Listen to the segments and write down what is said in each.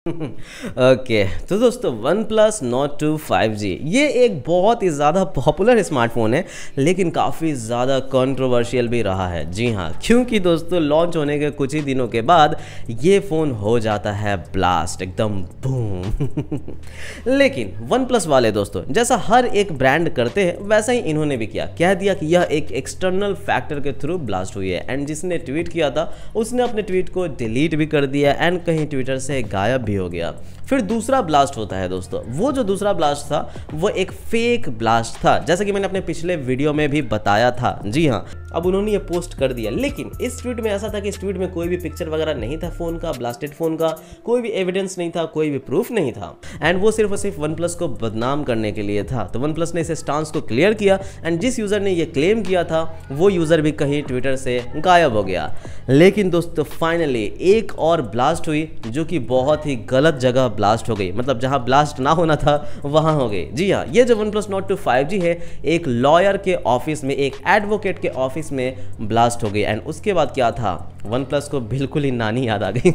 Okay तो दोस्तों one plus note 2 5G ये एक बहुत ही ज़्यादा पॉपुलर स्मार्टफोन है, लेकिन काफ़ी ज़्यादा कंट्रोवर्शियल भी रहा है। जी हाँ, क्योंकि दोस्तों लॉन्च होने के कुछ ही दिनों के बाद ये फ़ोन हो जाता है ब्लास्ट, एकदम बूम। लेकिन वन प्लस वाले दोस्तों जैसा हर एक ब्रांड करते हैं वैसा ही इन्होंने भी किया, कह दिया कि यह एक एक्सटर्नल फैक्टर के थ्रू ब्लास्ट हुई है। एंड जिसने ट्वीट किया था उसने अपने ट्वीट को डिलीट भी कर दिया एंड कहीं ट्विटर से गायब भी हो गया। फिर दूसरा ब्लास्ट होता है दोस्तों, वो जो दूसरा ब्लास्ट था वो एक फेक ब्लास्ट था, जैसा कि मैंने अपने पिछले वीडियो में भी बताया था। जी हाँ, अब उन्होंने ये पोस्ट कर दिया, लेकिन इस ट्वीट में ऐसा था कि इस ट्वीट में कोई भी पिक्चर वगैरह नहीं था फ़ोन का, ब्लास्टेड फ़ोन का कोई भी एविडेंस नहीं था, कोई भी प्रूफ नहीं था। एंड वो सिर्फ और सिर्फ वन प्लस को बदनाम करने के लिए था। तो वन प्लस ने इस स्टांस को क्लियर किया एंड जिस यूज़र ने ये क्लेम किया था वो यूज़र भी कहीं ट्विटर से गायब हो गया। लेकिन दोस्तों फाइनली एक और ब्लास्ट हुई जो कि बहुत ही गलत जगह ब्लास्ट हो गई, मतलब जहां ब्लास्ट ना होना था वहां हो गई। जी हाँ, ये जो वन प्लस नोट 2 5G है एक लॉयर के ऑफिस में, एक एडवोकेट के ऑफिस में ब्लास्ट हो गई। एंड उसके बाद क्या था, वन प्लस को बिल्कुल ही नानी याद आ गई।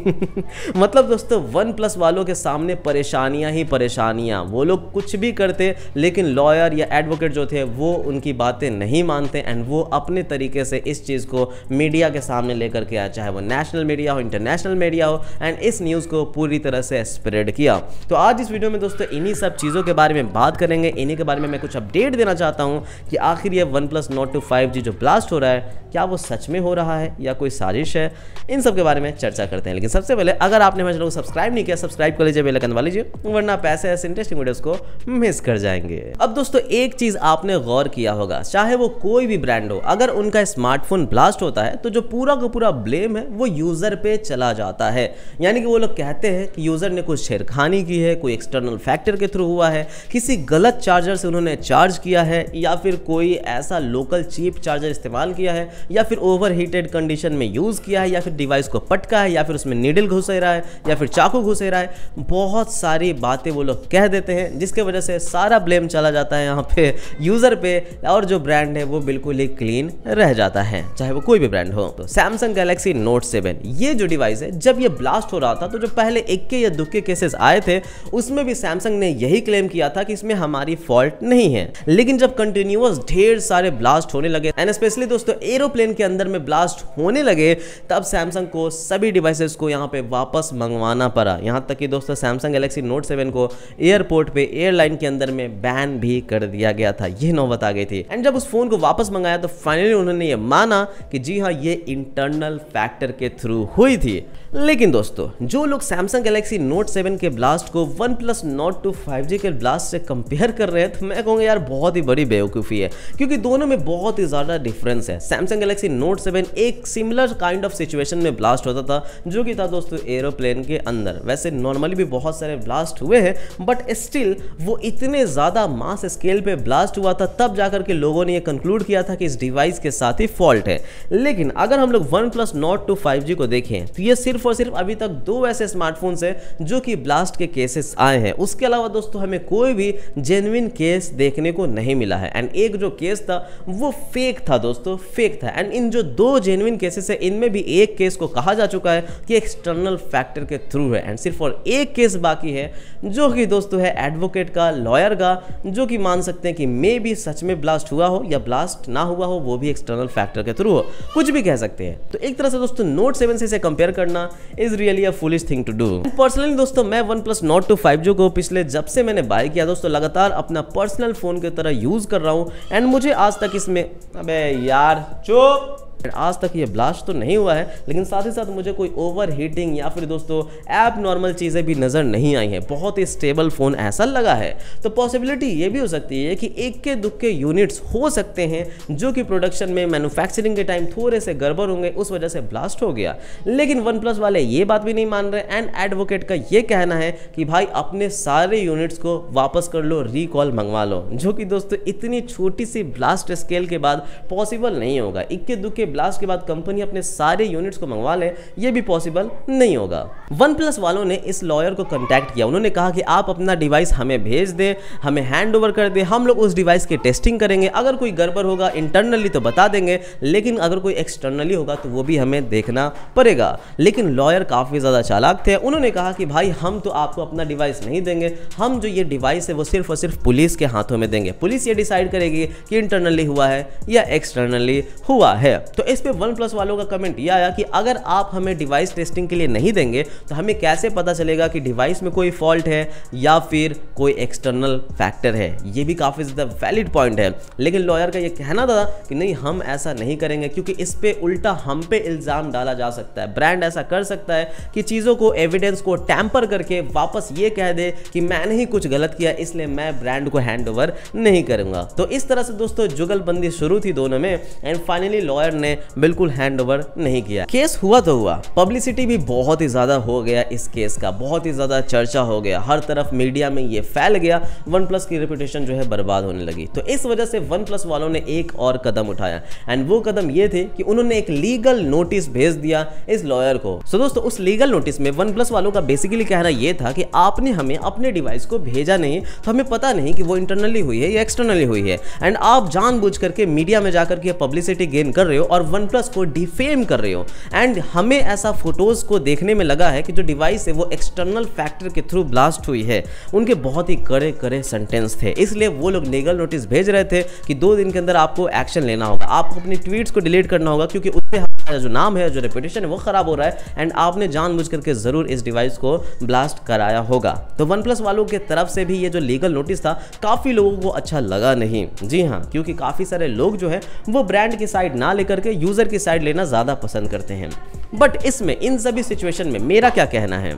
मतलब दोस्तों वन प्लस वालों के सामने परेशानियां ही परेशानियां, वो लोग कुछ भी करते लेकिन लॉयर या एडवोकेट जो थे वो उनकी बातें नहीं मानते एंड वो अपने तरीके से इस चीज़ को मीडिया के सामने लेकर के आए, चाहे वो नेशनल मीडिया हो, इंटरनेशनल मीडिया हो, एंड इस न्यूज़ को पूरी तरह से स्प्रेड किया। तो आज इस वीडियो में दोस्तों इन्हीं सब चीज़ों के बारे में बात करेंगे, इन्हीं के बारे में मैं कुछ अपडेट देना चाहता हूँ कि आखिर ये वन प्लस नोट 2 5G जो ब्लास्ट हो रहा है क्या वो सच में हो रहा है या कोई साजिश है, इन सब के बारे में चर्चा करते हैं। लेकिन सबसे पहले अगर आपने मेरे चैनल को सब्सक्राइब नहीं किया सब्सक्राइब कर लीजिए, बेल आइकन दबा लीजिए, वरना पैसे ऐसे इंटरेस्टिंग वीडियोस को मिस कर जाएंगे। अब दोस्तों एक चीज आपने गौर किया होगा, चाहे वो कोई भी ब्रांड हो, अगर उनका स्मार्टफोन ब्लास्ट होता है तो जो पूरा का पूरा ब्लेम है वो यूजर पे चला जाता है। यानी कि वो लोग कहते हैं कि यूजर ने कुछ छेड़खानी की है, कोई एक्सटर्नल फैक्टर के थ्रू हुआ है, किसी गलत चार्जर से उन्होंने चार्ज किया है, या फिर कोई ऐसा लोकल चीप चार्जर इस्तेमाल किया है, या फिर ओवर हीटेड कंडीशन में यूज किया है, या फिर डिवाइस को पटका है, या फिर उसमें नीडल घुसे रहा है, या फिर चाकू घुसे रहा है। बहुत सारी बातें वो लोग कह देते हैं जिसके वजह से सारा ब्लेम चला जाता है यहाँ पे यूजर पे, और जो ब्रांड है वो बिल्कुल ही क्लीन रह जाता है, चाहे वो कोई भी ब्रांड हो। तो सैमसंग गैलेक्सी नोट 7 ये जो डिवाइस है, जब ये ब्लास्ट हो रहा था तो जो पहले इक्के या दुक्के केसेस आए थे उसमें भी सैमसंग ने यही क्लेम किया था कि इसमें हमारी फॉल्ट नहीं है। लेकिन जब कंटिन्यूअस ढेर सारे ब्लास्ट होने लगे एंड स्पेशली दोस्तों एरोप्लेन के अंदर में ब्लास्ट होने लगे, तब सैमसंग को सभी डिवाइसेस को यहाँ पे वापस मंगवाना पड़ा। यहाँ तक कि दोस्तों सैमसंग गैलेक्सी नोट 7 को एयरपोर्ट पे एयरलाइन के अंदर में बैन भी कर दिया गया था, ये नौबत आ गई थी। एंड जब उस फोन को वापस मंगाया तो फाइनली उन्होंने ये माना कि जी हाँ ये इंटरनल फैक्टर के थ्रू हुई थी। लेकिन दोस्तों जो लोग सैमसंग गैलेक्सी नोट 7 के ब्लास्ट को वन प्लस नोट 2 5G के ब्लास्ट से कंपेयर कर रहे हैं तो मैं कहूँगा यार बहुत ही बड़ी बेवकूफ़ी है, क्योंकि दोनों में बहुत ही ज़्यादा डिफरेंस है। सैमसंग गैलेक्सी नोट 7 एक सिमिलर काइंड ऑफ सिचुएशन में ब्लास्ट होता था, जो कि था दोस्तों एरोप्लेन के अंदर। वैसे नॉर्मली भी बहुत सारे ब्लास्ट हुए हैं, बट स्टिल वो इतने ज़्यादा मास स्केल पे ब्लास्ट हुआ था, तब जाकर के लोगों ने ये कंक्लूड किया था कि इस डिवाइस के साथ ही फॉल्ट है। लेकिन अगर हम लोग वन प्लस नोट 2 5G को देखें तो ये सिर्फ और सिर्फ अभी तक 2 ऐसे स्मार्टफोन्स हैं जो कि ब्लास्ट के केसेस आए हैं। उसके अलावा दोस्तों हमें कोई भी जेन्युइन केस देखने को नहीं मिला है। एंड एक जो केस था वो फेक था दोस्तों, फेक था। एंड इन जो 2 जेन्युइन केसेस है इनमें भी एक केस को कहा जा चुका है कि एक्सटर्नल फैक्टर के थ्रू है, एंड सिर्फ और एक केस बाकी है जो कि दोस्तों है एडवोकेट का, लॉयर का, जो कि मान सकते हैं कि मे भी सच में ब्लास्ट हुआ हो या ब्लास्ट ना हुआ हो, वो भी एक्सटर्नल फैक्टर के थ्रू हो, कुछ भी कह सकते हैं। तो एक तरह से दोस्तों नोट 7 से इसे कंपेयर करना is really a foolish thing to do. Personally दोस्तों मैं वन प्लस नोट 2 5G को पिछले जब से मैंने बाय किया दोस्तों लगातार अपना पर्सनल फोन की तरह यूज कर रहा हूं, एंड मुझे आज तक इसमें, अबे यार चुप, आज तक ये ब्लास्ट तो नहीं हुआ है, लेकिन साथ ही साथ मुझे कोई ओवर हीटिंग या फिर दोस्तों ऐप नॉर्मल चीज़ें भी नज़र नहीं आई हैं। बहुत ही स्टेबल फ़ोन ऐसा लगा है। तो पॉसिबिलिटी ये भी हो सकती है कि इक्के दुक्के यूनिट्स हो सकते हैं जो कि प्रोडक्शन में मैन्युफैक्चरिंग के टाइम थोड़े से गड़बड़ होंगे, उस वजह से ब्लास्ट हो गया। लेकिन वन प्लस वाले ये बात भी नहीं मान रहे, एंड एडवोकेट का ये कहना है कि भाई अपने सारे यूनिट्स को वापस कर लो, रिकॉल मंगवा लो, जो कि दोस्तों इतनी छोटी सी ब्लास्ट स्केल के बाद पॉसिबल नहीं होगा। इक्के दुक्के सोचिए ब्लास्ट के बाद कंपनी अपने सारे यूनिट्स को मंगवा ले, ये भी पॉसिबल नहीं होगा। OnePlus वालों ने इस लॉयर को कांटेक्ट किया, उन्होंने कहा कि आप अपना डिवाइस हमें भेज दें, हमें हैंड ओवर कर दें, हम लोग उस डिवाइस की टेस्टिंग करेंगे, अगर कोई गड़बड़ होगा इंटरनली तो बता देंगे, लेकिन अगर कोई एक्सटर्नली होगा तो वो भी हमें देखना पड़ेगा। लेकिन लॉयर काफ़ी ज़्यादा चालाक थे, उन्होंने कहा कि भाई हम तो आपको अपना डिवाइस नहीं देंगे, हम जो ये डिवाइस है वो सिर्फ और सिर्फ पुलिस के हाथों में देंगे, पुलिस ये डिसाइड करेगी कि इंटरनली हुआ है या एक्सटर्नली हुआ है। तो इस पे OnePlus वालों का कमेंट ये आया कि अगर आप हमें डिवाइस टेस्टिंग के लिए नहीं देंगे तो हमें कैसे पता चलेगा कि डिवाइस में कोई फॉल्ट है या फिर कोई एक्सटर्नल फैक्टर है। ये भी काफ़ी ज़्यादा वैलिड पॉइंट है, लेकिन लॉयर का ये कहना था कि नहीं हम ऐसा नहीं करेंगे, क्योंकि इस पे उल्टा हम पे इल्ज़ाम डाला जा सकता है। ब्रांड ऐसा कर सकता है कि चीज़ों को, एविडेंस को टैंपर करके वापस ये कह दे कि मैंने ही कुछ गलत किया, इसलिए मैं ब्रांड को हैंड ओवर नहीं करूंगा। तो इस तरह से दोस्तों जुगलबंदी शुरू थी दोनों में, एंड फाइनली लॉयर ने बिल्कुल हैंड ओवर नहीं किया। केस हुआ तो हुआ, पब्लिसिटी भी बहुत ही ज़्यादा हो गया इस केस का, बहुत ही ज़्यादा चर्चा हो गया, हर तरफ मीडिया में ये फैल गया, OnePlus की रेपुटेशन जो है बर्बाद होने लगी। तो इस वजह से OnePlus वालों ने एक और कदम उठाया, एंड वो कदम ये थे कि उन्होंने एक लीगल नोटिस भेज दिया इस लॉयर को। सो दोस्तों उस लीगल नोटिस में OnePlus वालों का बेसिकली कहना ये था कि आपने हमें अपने डिवाइस को भेजा नहीं, तो हमें पता नहीं कि वो इंटरनली हुई है या एक्सटर्नली हुई है, एंड आप जानबूझ करके मीडिया में जाकर के पब्लिसिटी गेन कर रहे हो और OnePlus को डिफेम कर रहे हो। एंड हमें ऐसा फोटोज को देखने में लगा है कि जो डिवाइस है वो एक्सटर्नल फैक्टर के थ्रू ब्लास्ट हुई है। उनके बहुत ही कड़े कड़े सेंटेंस थे, इसलिए वो लोग लीगल नोटिस भेज रहे थे कि 2 दिन के अंदर आपको एक्शन लेना होगा, आपको अपनी ट्वीट्स को डिलीट करना होगा, क्योंकि उससे हमारा जो नाम है, जो रेपुटेशन है वो खराब हो रहा है, एंड आपने जानबूझ करके जरूर इस डिवाइस को ब्लास्ट कराया होगा। तो OnePlus वालों की तरफ से भी ये जो लीगल नोटिस था काफ़ी लोगों को अच्छा लगा नहीं। जी हाँ, क्योंकि काफ़ी सारे लोग जो है वो ब्रांड की साइड ना लेकर के यूज़र की साइड लेना ज़्यादा पसंद करते हैं। बट इसमें, इन सभी सिचुएशन में मेरा क्या कहना है,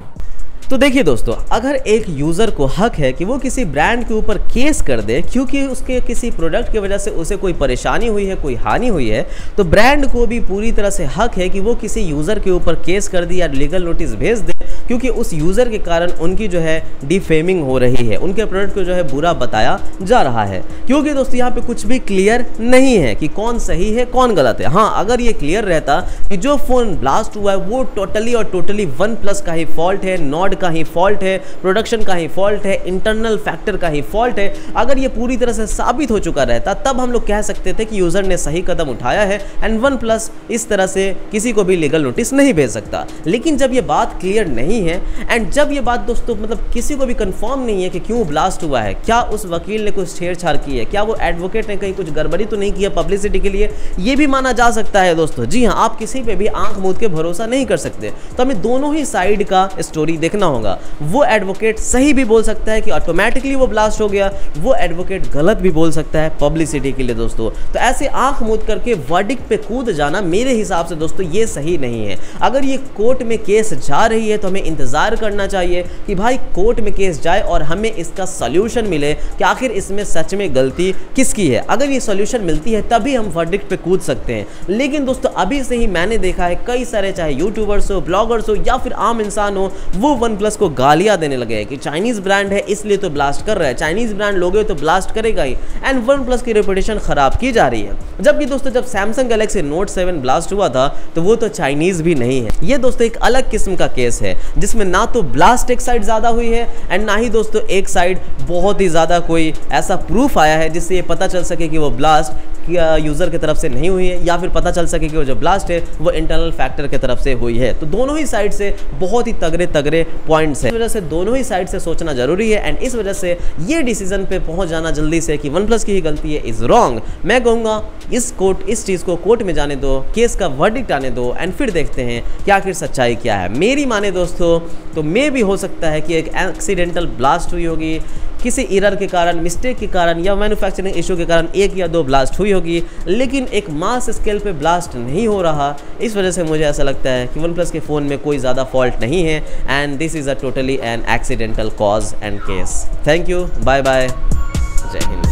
तो देखिए दोस्तों, अगर एक यूज़र को हक है कि वो किसी ब्रांड के ऊपर केस कर दे क्योंकि उसके किसी प्रोडक्ट की वजह से उसे कोई परेशानी हुई है, कोई हानि हुई है, तो ब्रांड को भी पूरी तरह से हक है कि वो किसी यूज़र के ऊपर केस कर दे या लीगल नोटिस भेज दे, क्योंकि उस यूज़र के कारण उनकी जो है डिफेमिंग हो रही है, उनके प्रोडक्ट को जो है बुरा बताया जा रहा है। क्योंकि दोस्तों यहाँ पे कुछ भी क्लियर नहीं है कि कौन सही है कौन गलत है। हाँ, अगर ये क्लियर रहता कि जो फ़ोन ब्लास्ट हुआ है वो टोटली और टोटली OnePlus का ही फॉल्ट है, नॉर्ड का ही फॉल्ट है, प्रोडक्शन का ही फॉल्ट है, इंटरनल फैक्टर का ही फॉल्ट है, अगर ये पूरी तरह से साबित हो चुका रहता तब हम लोग कह सकते थे कि यूज़र ने सही कदम उठाया है, एंड OnePlus इस तरह से किसी को भी लीगल नोटिस नहीं भेज सकता। लेकिन जब ये बात क्लियर नहीं है, एंड जब ये बात दोस्तों मतलब किसी को भी कंफर्म नहीं है कि क्यों ब्लास्ट हुआ है, क्या उस वकील ने कुछ छेड़छाड़ की है, क्या वो एडवोकेट ने कहीं कुछ गड़बड़ी तो नहीं किया पब्लिसिटी के लिए, ये भी माना जा सकता है दोस्तों। जी हाँ, आप किसी पे भी आंख मूंद के भरोसा नहीं कर सकते, तो हमें दोनों ही साइड का स्टोरी देखना होगा। वो एडवोकेट सही भी बोल सकता है कि ऑटोमेटिकली वो ब्लास्ट हो गया, वो एडवोकेट गलत भी बोल सकता है पब्लिसिटी के लिए दोस्तों। तो ऐसे आंख मूंद करके वर्डिक्ट पे कूद जाना मेरे हिसाब से दोस्तों ये सही नहीं है। अगर ये कोर्ट में केस जा रही है तो हमें इंतजार करना चाहिए कि भाई कोर्ट में केस जाए और हमें इसका सॉल्यूशन मिले कि आखिर इसमें सच में गलती किसकी है। अगर ये सॉल्यूशन मिलती है तभी हम वर्डिक्ट पे कूद सकते हैं। लेकिन दोस्तों अभी से ही मैंने देखा है कई सारे, चाहे यूट्यूबर्स हो, ब्लॉगर्स हो या फिर आम इंसान हो, वो OnePlus को गालियां देने लगे हैं कि चाइनीज ब्रांड है इसलिए तो ब्लास्ट कर रहा है, चाइनीज ब्रांड लोगे तो ब्लास्ट करेगा ही, एंड OnePlus की रेपुटेशन खराब की जा रही है। जबकि दोस्तों जब सैमसंग गैलेक्सी नोट 7 ब्लास्ट हुआ था तो वो तो चाइनीज भी नहीं है। ये दोस्तों एक अलग किस्म का केस है जिसमें ना तो ब्लास्ट एक साइड ज्यादा हुई है, एंड ना ही दोस्तों एक साइड बहुत ही ज्यादा कोई ऐसा प्रूफ आया है जिससे ये पता चल सके कि वो ब्लास्ट यूज़र की तरफ से नहीं हुई है, या फिर पता चल सके कि वो जो ब्लास्ट है वो इंटरनल फैक्टर की तरफ से हुई है। तो दोनों ही साइड से बहुत ही तगड़े पॉइंट्स हैं, इस वजह से दोनों ही साइड से सोचना जरूरी है, एंड इस वजह से ये डिसीजन पे पहुंच जाना जल्दी से कि OnePlus की ही गलती है इज़ रॉन्ग। मैं कहूँगा इस चीज़ को कोर्ट में जाने दो, केस का वर्डिक्ट आने दो, एंड फिर देखते हैं कि आखिर सच्चाई क्या है। मेरी माने दोस्तों तो मे भी हो सकता है कि एक एक्सीडेंटल ब्लास्ट हुई होगी, किसी एरर के कारण, मिस्टेक के कारण या मैन्युफैक्चरिंग इशू के कारण 1 या 2 ब्लास्ट हुई होगी, लेकिन एक मास स्केल पे ब्लास्ट नहीं हो रहा। इस वजह से मुझे ऐसा लगता है कि OnePlus के फ़ोन में कोई ज़्यादा फॉल्ट नहीं है, and this is a totally an accidental cause and case. Thank you, bye bye, जय हिंद।